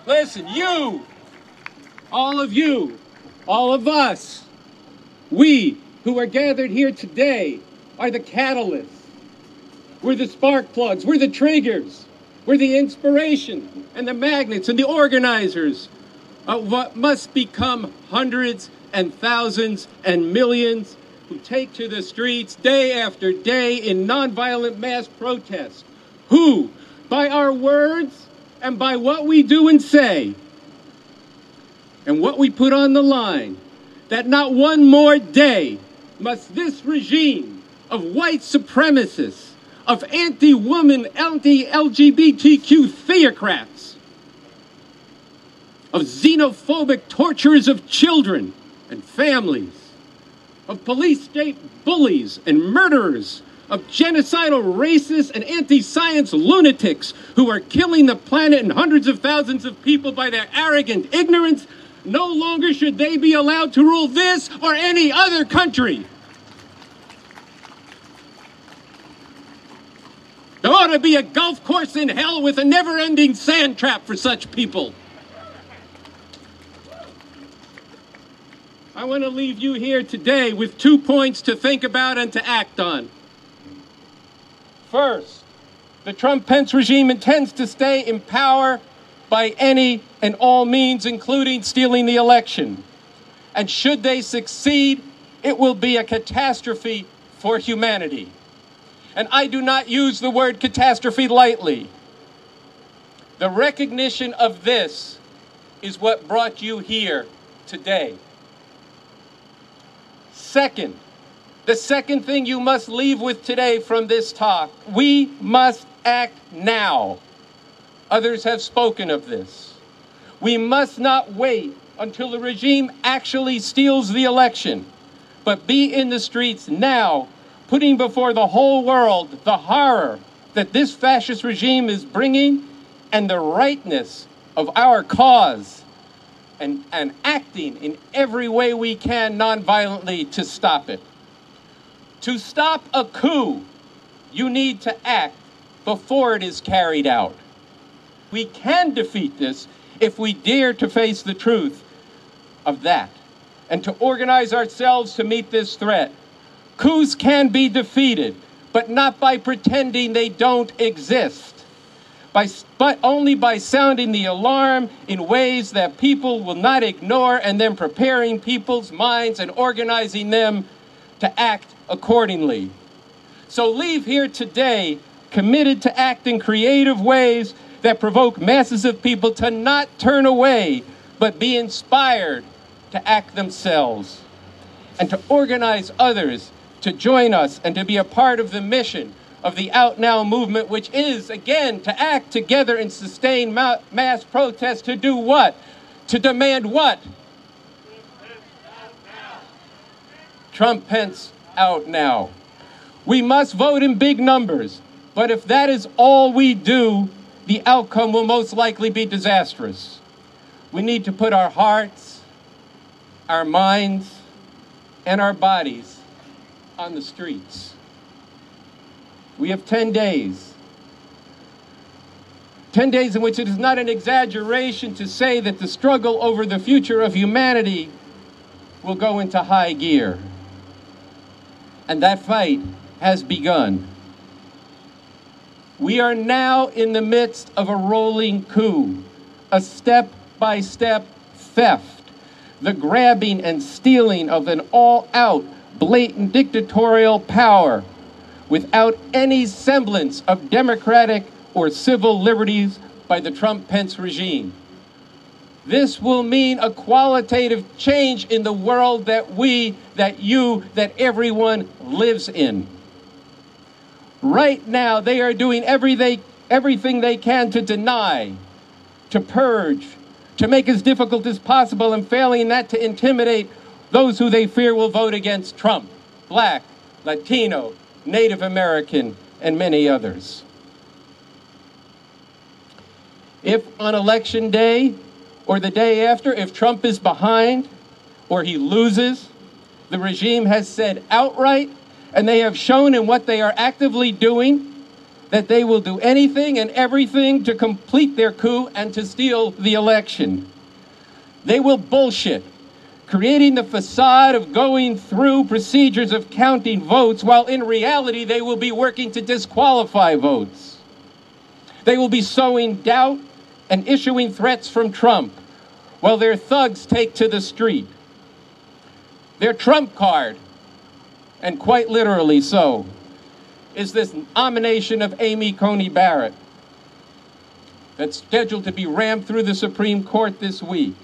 Listen, you, all of us, we who are gathered here today are the catalysts. We're the spark plugs, we're the triggers, we're the inspiration and the magnets and the organizers of what must become hundreds and thousands and millions who take to the streets day after day in nonviolent mass protest, who, by our words and by what we do and say, and what we put on the line, that not one more day must this regime of white supremacists, of anti-woman, anti-LGBTQ theocrats, of xenophobic torturers of children and families, of police state bullies and murderers, of genocidal racists and anti-science lunatics who are killing the planet and hundreds of thousands of people by their arrogant ignorance, no longer should they be allowed to rule this or any other country. There ought to be a golf course in hell with a never-ending sand trap for such people. I want to leave you here today with 2 points to think about and to act on. First, the Trump-Pence regime intends to stay in power by any and all means, including stealing the election. And should they succeed, it will be a catastrophe for humanity. And I do not use the word catastrophe lightly. The recognition of this is what brought you here today. Second, the second thing you must leave with today from this talk, we must act now. Others have spoken of this. We must not wait until the regime actually steals the election, but be in the streets now, putting before the whole world the horror that this fascist regime is bringing and the rightness of our cause, and acting in every way we can nonviolently to stop it. To stop a coup, you need to act before it is carried out. We can defeat this if we dare to face the truth of that and to organize ourselves to meet this threat. Coups can be defeated, but not by pretending they don't exist, but only by sounding the alarm in ways that people will not ignore and then preparing people's minds and organizing them to act accordingly. So leave here today committed to act in creative ways that provoke masses of people to not turn away, but be inspired to act themselves and to organize others to join us and to be a part of the mission of the Out Now movement, which is, again, to act together and sustain mass protests to do what? To demand what? Trump-Pence out now. We must vote in big numbers, but if that is all we do, the outcome will most likely be disastrous. We need to put our hearts, our minds, and our bodies on the streets. We have 10 days. 10 days in which it is not an exaggeration to say that the struggle over the future of humanity will go into high gear. And that fight has begun. We are now in the midst of a rolling coup, a step-by-step theft, the grabbing and stealing of an all-out, blatant dictatorial power without any semblance of democratic or civil liberties by the Trump-Pence regime. This will mean a qualitative change in the world that we, that you, that everyone lives in. Right now, they are doing everything they can to deny, to purge, to make as difficult as possible, and failing that, to intimidate those who they fear will vote against Trump, Black, Latino, Native American, and many others. If on election day or the day after, if Trump is behind or he loses, the regime has said outright, and they have shown in what they are actively doing, that they will do anything and everything to complete their coup and to steal the election. They will bullshit, creating the facade of going through procedures of counting votes, while in reality they will be working to disqualify votes. They will be sowing doubt and issuing threats from Trump, while their thugs take to the street. Their trump card, and quite literally so, is this nomination of Amy Coney Barrett that's scheduled to be rammed through the Supreme Court this week.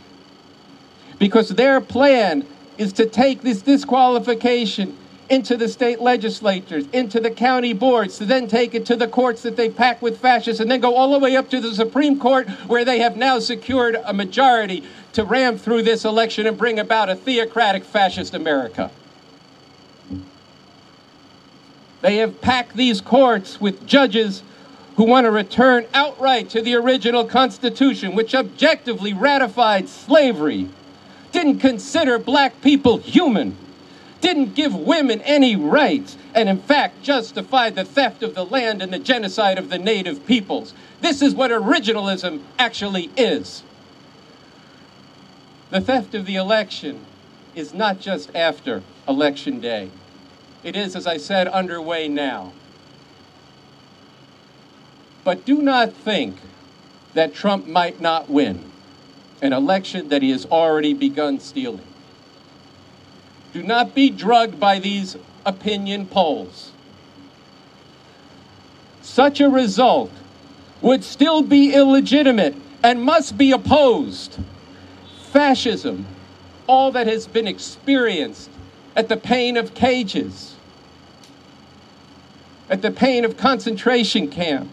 Because their plan is to take this disqualification into the state legislatures, into the county boards, to then take it to the courts that they pack with fascists, and then go all the way up to the Supreme Court, where they have now secured a majority to ram through this election and bring about a theocratic fascist America. They have packed these courts with judges who want to return outright to the original Constitution, which objectively ratified slavery, didn't consider black people human, didn't give women any rights, and in fact justified the theft of the land and the genocide of the native peoples. This is what originalism actually is. The theft of the election is not just after Election Day. It is, as I said, underway now. But do not think that Trump might not win an election that he has already begun stealing. Do not be drugged by these opinion polls. Such a result would still be illegitimate and must be opposed. Fascism, all that has been experienced at the pain of cages, at the pain of concentration camps,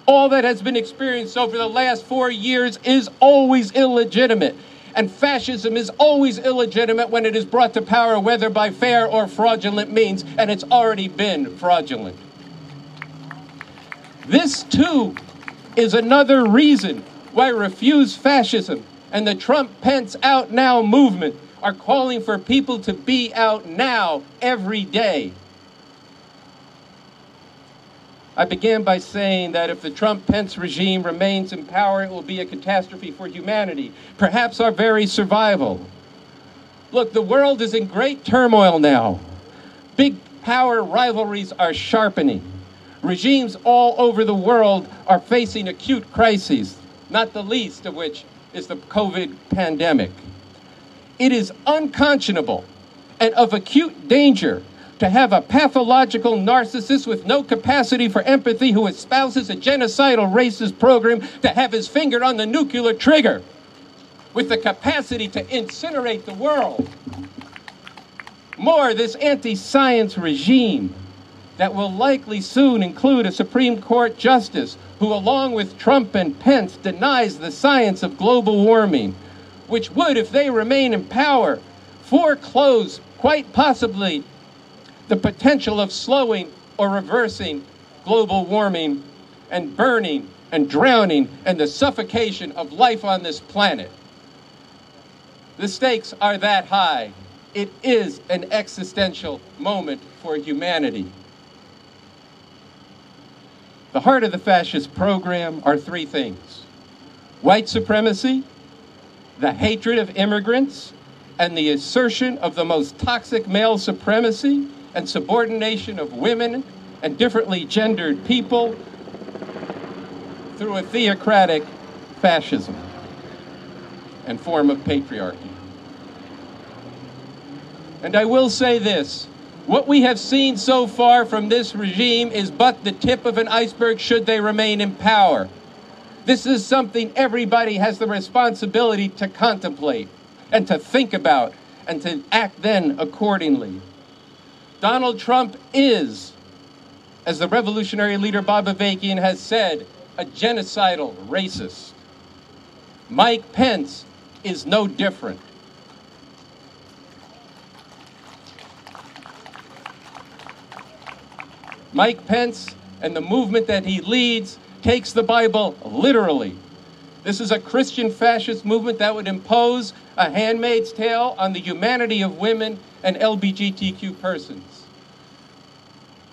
all that has been experienced over the last 4 years is always illegitimate. And fascism is always illegitimate when it is brought to power, whether by fair or fraudulent means, and it's already been fraudulent. This, too, is another reason why Refuse Fascism and the Trump-Pence OutNow movement are calling for people to be out now every day. I began by saying that if the Trump-Pence regime remains in power, it will be a catastrophe for humanity, perhaps our very survival. Look, the world is in great turmoil now. Big power rivalries are sharpening. Regimes all over the world are facing acute crises, not the least of which is the COVID pandemic. It is unconscionable and of acute danger to have a pathological narcissist with no capacity for empathy who espouses a genocidal racist program to have his finger on the nuclear trigger with the capacity to incinerate the world. More, this anti-science regime that will likely soon include a Supreme Court justice who, along with Trump and Pence, denies the science of global warming, which would, if they remain in power, foreclose, quite possibly, the potential of slowing or reversing global warming and burning and drowning and the suffocation of life on this planet. The stakes are that high. It is an existential moment for humanity. The heart of the fascist program are three things: white supremacy, the hatred of immigrants, and the assertion of the most toxic male supremacy and subordination of women and differently gendered people through a theocratic fascism and form of patriarchy. And I will say this: what we have seen so far from this regime is but the tip of an iceberg should they remain in power. This is something everybody has the responsibility to contemplate and to think about and to act then accordingly. Donald Trump is, as the revolutionary leader Bob Avakian has said, a genocidal racist. Mike Pence is no different. Mike Pence and the movement that he leads takes the Bible literally. This is a Christian fascist movement that would impose a handmaid's tale on the humanity of women and LGBTQ persons.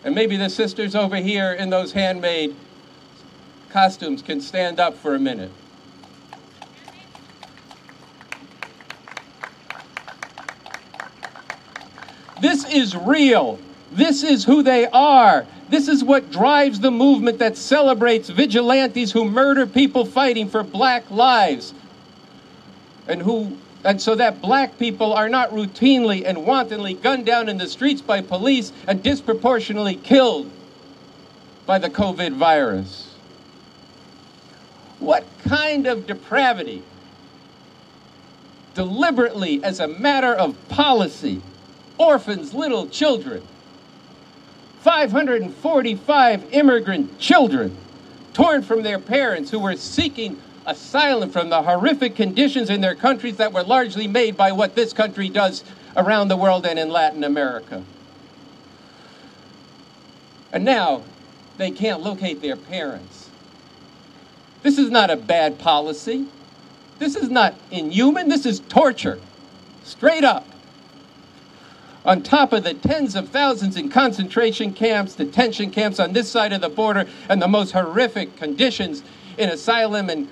And maybe the sisters over here in those handmade costumes can stand up for a minute. This is real. This is who they are. This is what drives the movement that celebrates vigilantes who murder people fighting for black lives. And so that black people are not routinely and wantonly gunned down in the streets by police and disproportionately killed by the COVID virus. What kind of depravity, deliberately as a matter of policy, orphans little children, 545 immigrant children torn from their parents who were seeking asylum from the horrific conditions in their countries that were largely made by what this country does around the world and in Latin America. And now they can't locate their parents. This is not a bad policy. This is not inhuman. This is torture, straight up. On top of the tens of thousands in concentration camps, detention camps on this side of the border, and the most horrific conditions in asylum and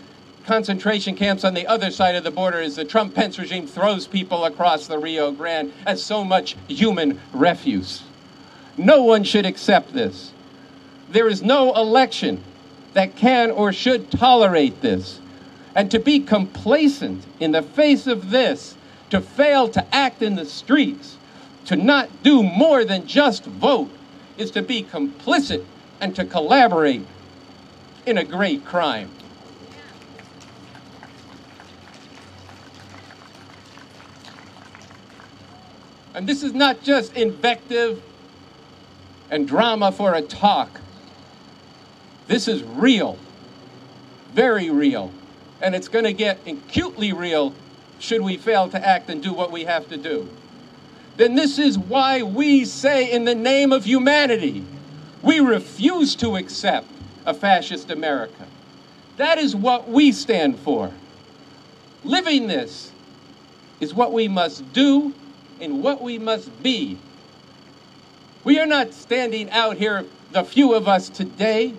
concentration camps on the other side of the border as the Trump-Pence regime throws people across the Rio Grande as so much human refuse. No one should accept this. There is no election that can or should tolerate this. And to be complacent in the face of this, to fail to act in the streets, to not do more than just vote, is to be complicit and to collaborate in a great crime. And this is not just invective and drama for a talk. This is real, very real. And it's going to get acutely real should we fail to act and do what we have to do. Then this is why we say, in the name of humanity, we refuse to accept a fascist America. That is what we stand for. Living this is what we must do and what we must be. We are not standing out here, the few of us today,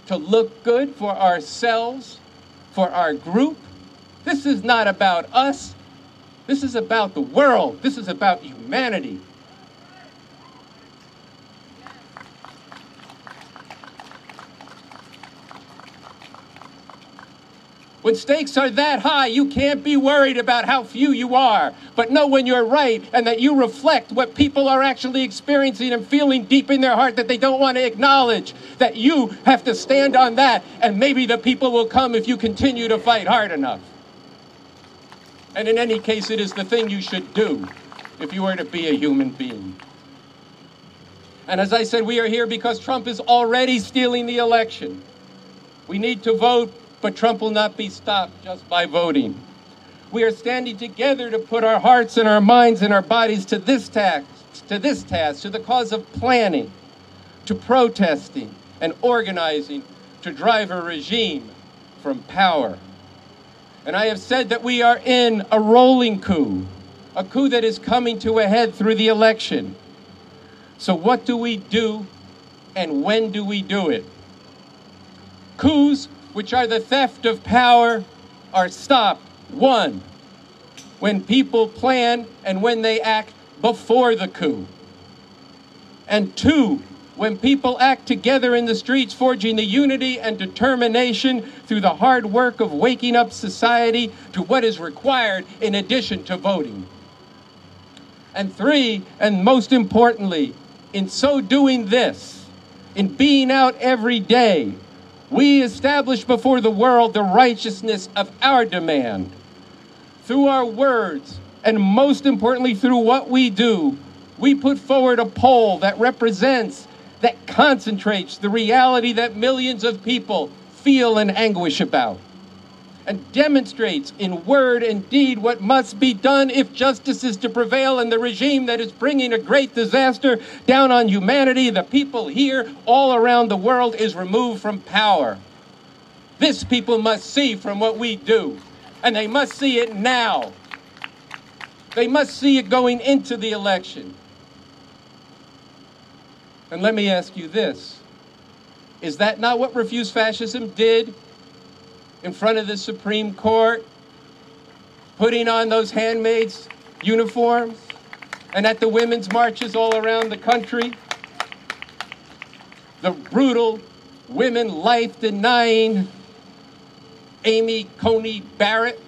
to look good for ourselves, for our group. This is not about us. This is about the world. This is about humanity. When stakes are that high, you can't be worried about how few you are, but know when you're right and that you reflect what people are actually experiencing and feeling deep in their heart that they don't want to acknowledge, that you have to stand on that, and maybe the people will come if you continue to fight hard enough. And in any case, it is the thing you should do if you were to be a human being. And as I said, we are here because Trump is already stealing the election. We need to vote, but Trump will not be stopped just by voting. We are standing together to put our hearts and our minds and our bodies to this task, to the cause of planning, to protesting and organizing to drive a regime from power. And I have said that we are in a rolling coup, a coup that is coming to a head through the election. So what do we do, and when do we do it? Coups, which are the theft of power, are stopped, 1, when people plan and when they act before the coup. And 2, when people act together in the streets, forging the unity and determination through the hard work of waking up society to what is required in addition to voting. And 3, and most importantly, in so doing this, in being out every day, we establish before the world the righteousness of our demand. Through our words, and most importantly through what we do, we put forward a pole that represents, that concentrates the reality that millions of people feel and anguish about, and demonstrates in word and deed what must be done if justice is to prevail in the regime that is bringing a great disaster down on humanity. The people here all around the world is removed from power. This people must see from what we do, and they must see it now. They must see it going into the election. And let me ask you this. Is that not what Refuse Fascism did in front of the Supreme Court, putting on those handmaids' uniforms, and at the women's marches all around the country? The brutal, women life-denying Amy Coney Barrett,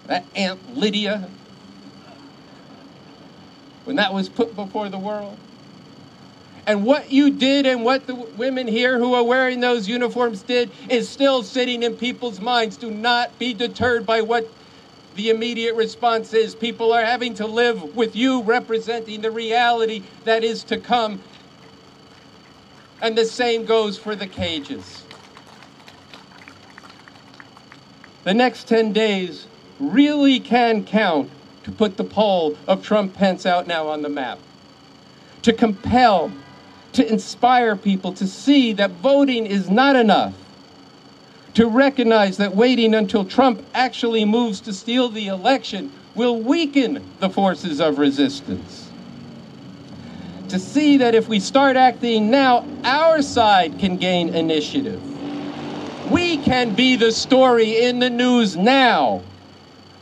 that Aunt Lydia, when that was put before the world. And what you did and what the women here who are wearing those uniforms did is still sitting in people's minds. Do not be deterred by what the immediate response is. People are having to live with you representing the reality that is to come. And the same goes for the cages. The next 10 days really can count to put the poll of Trump-Pence out now on the map. To compel, to inspire people to see that voting is not enough. To recognize that waiting until Trump actually moves to steal the election will weaken the forces of resistance. To see that if we start acting now, our side can gain initiative. We can be the story in the news now,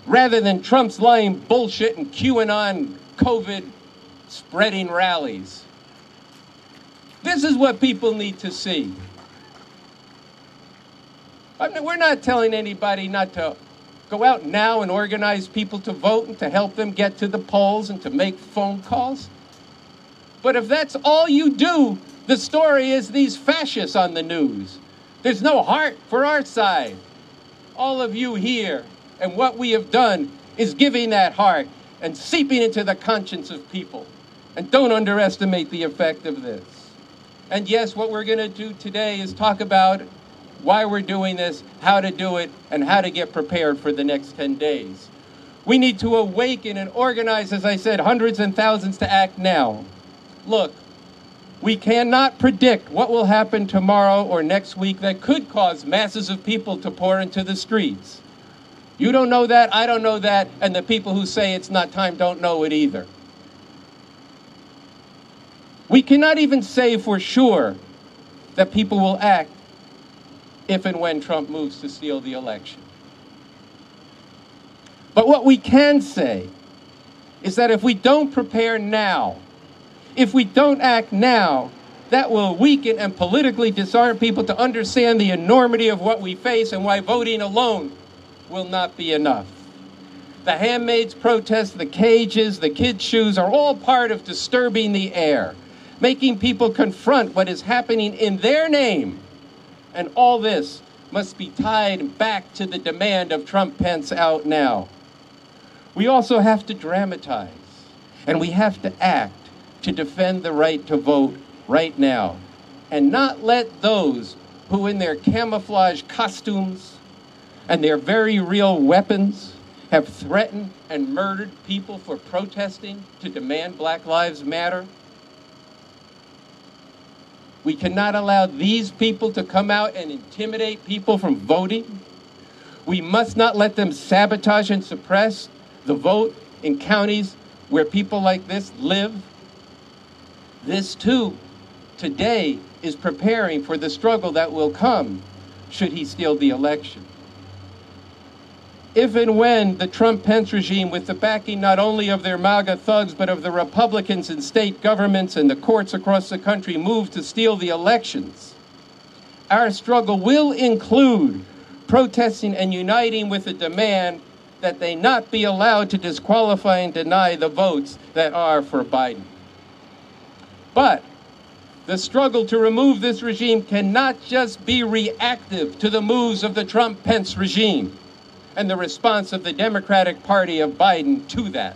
rather than Trump's lying bullshit and QAnon COVID spreading rallies. This is what people need to see. We're not telling anybody not to go out now and organize people to vote and to help them get to the polls and to make phone calls. But if that's all you do, the story is these fascists on the news. There's no heart for our side. All of you here and what we have done is giving that heart and seeping into the conscience of people. And don't underestimate the effect of this. And yes, what we're going to do today is talk about why we're doing this, how to do it, and how to get prepared for the next 10 days. We need to awaken and organize, as I said, hundreds and thousands to act now. Look, we cannot predict what will happen tomorrow or next week that could cause masses of people to pour into the streets. You don't know that, I don't know that, and the people who say it's not time don't know it either. We cannot even say for sure that people will act if and when Trump moves to steal the election. But what we can say is that if we don't prepare now, if we don't act now, that will weaken and politically disarm people to understand the enormity of what we face and why voting alone will not be enough. The handmaids' protests, the cages, the kids' shoes are all part of disturbing the air, making people confront what is happening in their name. And all this must be tied back to the demand of Trump-Pence out now. We also have to dramatize, and we have to act to defend the right to vote right now, and not let those who in their camouflage costumes and their very real weapons have threatened and murdered people for protesting to demand Black Lives Matter. We cannot allow these people to come out and intimidate people from voting. We must not let them sabotage and suppress the vote in counties where people like this live. This, too, today is preparing for the struggle that will come should he steal the election. If and when the Trump-Pence regime, with the backing not only of their MAGA thugs, but of the Republicans in state governments and the courts across the country, move to steal the elections, our struggle will include protesting and uniting with a demand that they not be allowed to disqualify and deny the votes that are for Biden. But the struggle to remove this regime cannot just be reactive to the moves of the Trump-Pence regime and the response of the Democratic Party of Biden to that.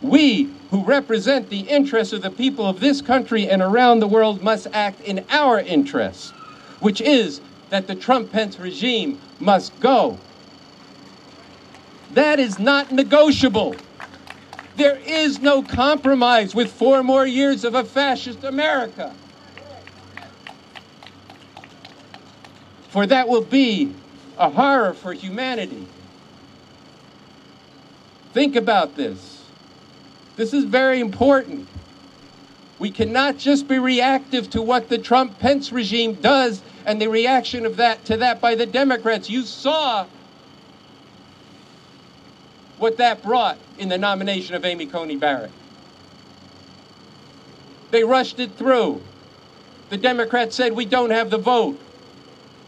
We, who represent the interests of the people of this country and around the world, must act in our interest, which is that the Trump-Pence regime must go. That is not negotiable. There is no compromise with 4 more years of a fascist America. For that will be a horror for humanity. Think about this. This is very important. We cannot just be reactive to what the Trump-Pence regime does and the reaction of that by the Democrats. You saw what that brought in the nomination of Amy Coney Barrett. They rushed it through. The Democrats said, we don't have the vote.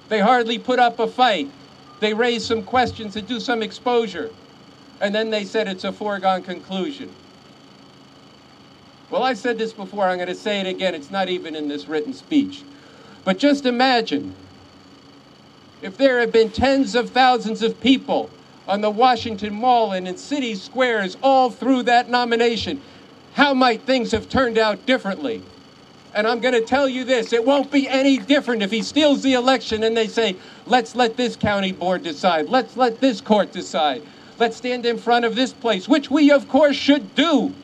They hardly put up a fight. They raised some questions to do some exposure. And then they said it's a foregone conclusion. Well, I said this before, I'm going to say it again. It's not even in this written speech. But just imagine if there had been tens of thousands of people on the Washington Mall and in city squares all through that nomination, how might things have turned out differently? And I'm going to tell you this, it won't be any different if he steals the election and they say, let's let this county board decide, let's let this court decide, let's stand in front of this place, which we of course should do,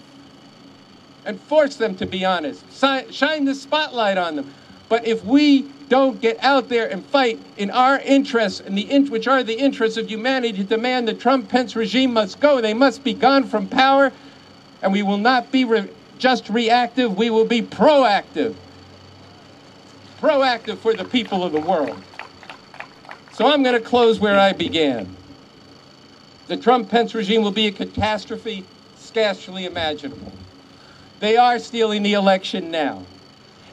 and force them to be honest, shine the spotlight on them. But if we don't get out there and fight in our interests, which are the interests of humanity, to demand the Trump-Pence regime must go, they must be gone from power, and we will not be just reactive, we will be proactive. Proactive for the people of the world. So I'm going to close where I began. The Trump-Pence regime will be a catastrophe scarcely imaginable. They are stealing the election now.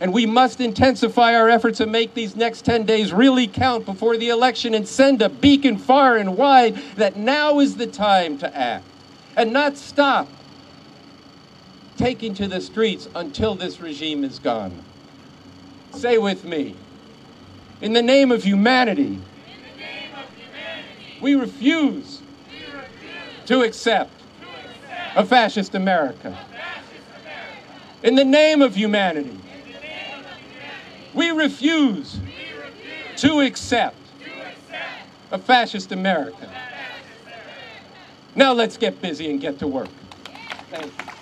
And we must intensify our efforts to make these next 10 days really count before the election and send a beacon far and wide that now is the time to act and not stop taking to the streets until this regime is gone. Say with me, in the name of humanity, we refuse to accept a fascist America. In the name of humanity, we refuse to accept a fascist America. Now let's get busy and get to work. Thank you.